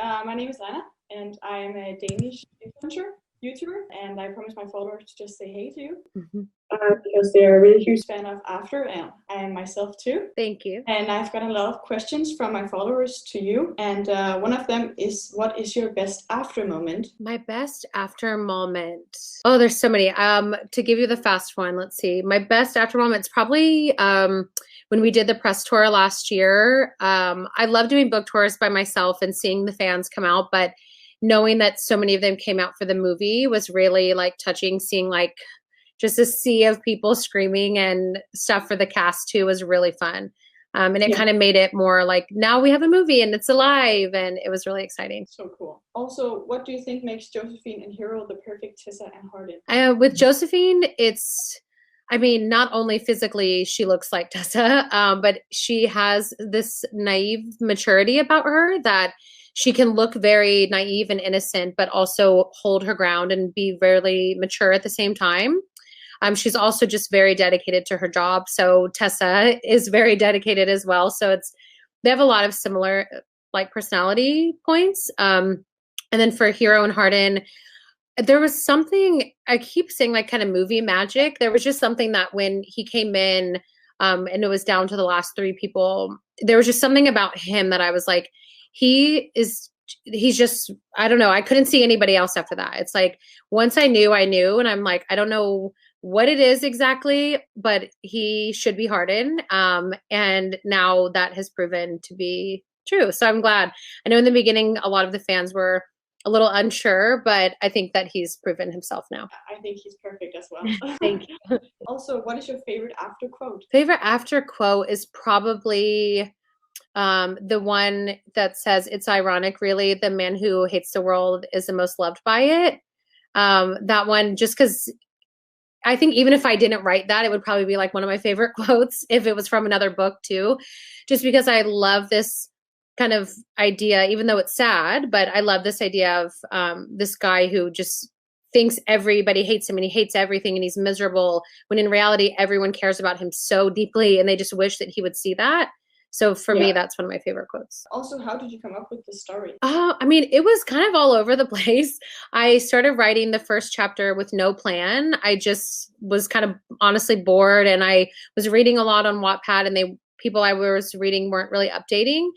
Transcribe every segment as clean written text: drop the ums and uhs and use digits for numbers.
My name is Anna, and I am a Danish YouTuber, and I promise my followers to just say hey to you because they are a really huge fan of After and myself too. Thank you. And I've got a lot of questions from my followers to you, and one of them is, what is your best after moment? My best after moment. Oh, there's so many. To give you the fast one, let's see. My best after moment's probably when we did the press tour last year. I love doing book tours by myself and seeing the fans come out, but knowing that so many of them came out for the movie was really like touching. Seeing like just a sea of people screaming and stuff for the cast too was really fun. And it kind of made it more like, now we have a movie and it's alive, and it was really exciting. So cool. Also, what do you think makes Josephine and Hero the perfect Tessa and Hardin? With Josephine, I mean, not only physically she looks like Tessa, but she has this naive maturity about her that she can look very naive and innocent, but also hold her ground and be very mature at the same time. She's also just very dedicated to her job. So Tessa is very dedicated as well. So they have a lot of similar like personality points. And then for Hero and Hardin, there was something, I keep saying like kind of movie magic. There was just something that when he came in, and it was down to the last three people, there was just something about him that I was like, he's just, I don't know. I couldn't see anybody else after that. It's like, once I knew, and I'm like, I don't know what it is exactly, but he should be Hardin. And now that has proven to be true. So I'm glad. I know in the beginning, a lot of the fans were a little unsure, but I think that he's proven himself now. I think he's perfect as well. Thank you. Also, what is your favorite after quote? Favorite after quote is probably the one that says, "It's ironic, really. The man who hates the world is the most loved by it." That one, just because I think even if I didn't write that, it would probably be like one of my favorite quotes if it was from another book too, just because I love this kind of idea, even though it's sad, but I love this idea of this guy who just thinks everybody hates him and he hates everything and he's miserable, when in reality, everyone cares about him so deeply and they just wish that he would see that. So for me, that's one of my favorite quotes. Also, how did you come up with the story? I mean, it was kind of all over the place. I started writing the first chapter with no plan. I just was kind of honestly bored, and I was reading a lot on Wattpad, and people I was reading weren't really updating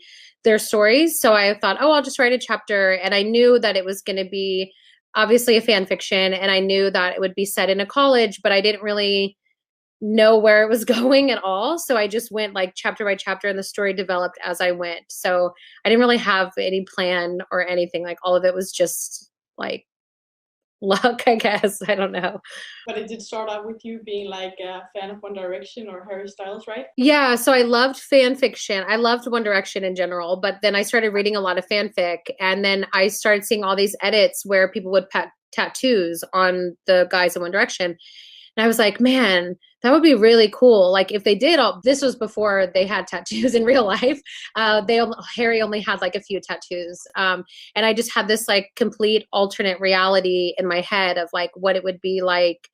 their stories. So I thought, oh, I'll just write a chapter. And I knew that it was going to be obviously a fan fiction, and I knew that it would be set in a college, but I didn't really know where it was going at all. So I just went like chapter by chapter, and the story developed as I went. So I didn't really have any plan or anything. Like all of it was just like luck, I guess. I don't know. But it did start out with you being like a fan of One Direction or Harry Styles, right? Yeah, so I loved fan fiction. I loved One Direction in general, but then I started reading a lot of fanfic, and then I started seeing all these edits where people would put tattoos on the guys in One Direction. And I was like, man, that would be really cool. Like if they did this was before they had tattoos in real life. Harry only had like a few tattoos. And I just had this like complete alternate reality in my head of like what it would be like,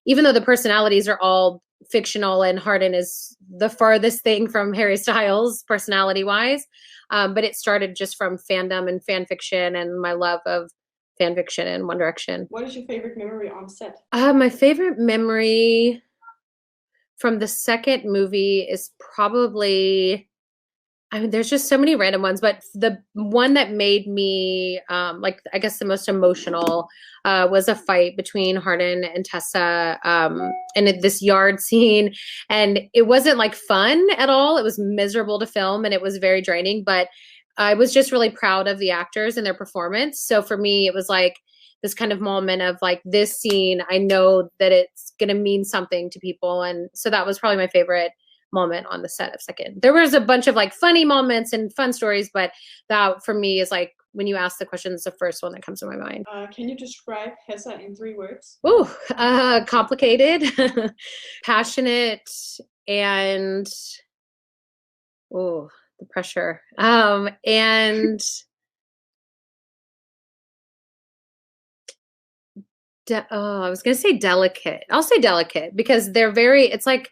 even though the personalities are all fictional and Hardin is the farthest thing from Harry Styles personality wise. But it started just from fandom and fan fiction and my love of fan fiction and One Direction. What is your favorite memory on set? My favorite memory from the second movie is probably, I mean, there's just so many random ones, but the one that made me, like, I guess the most emotional was a fight between Hardin and Tessa in this yard scene. And it wasn't like fun at all. It was miserable to film and it was very draining, but I was just really proud of the actors and their performance. So for me, it was like this kind of moment of like, this scene, I know that it's going to mean something to people. And so that was probably my favorite moment on the set of second. There was a bunch of like funny moments and fun stories, but that for me is like, when you ask the question, it's the first one that comes to my mind. Can you describe Hessa in 3 words? Ooh, complicated, passionate, and the pressure. And I was going to say delicate. I'll say delicate because it's like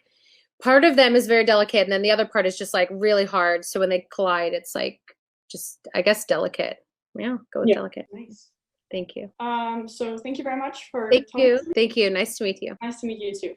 part of them is very delicate and then the other part is just like really hard. So when they collide, it's like just, I guess, delicate. Yeah, go with delicate. Nice. Thank you. So thank you very much for Thank talking you. to me. Thank you. Nice to meet you. Nice to meet you too.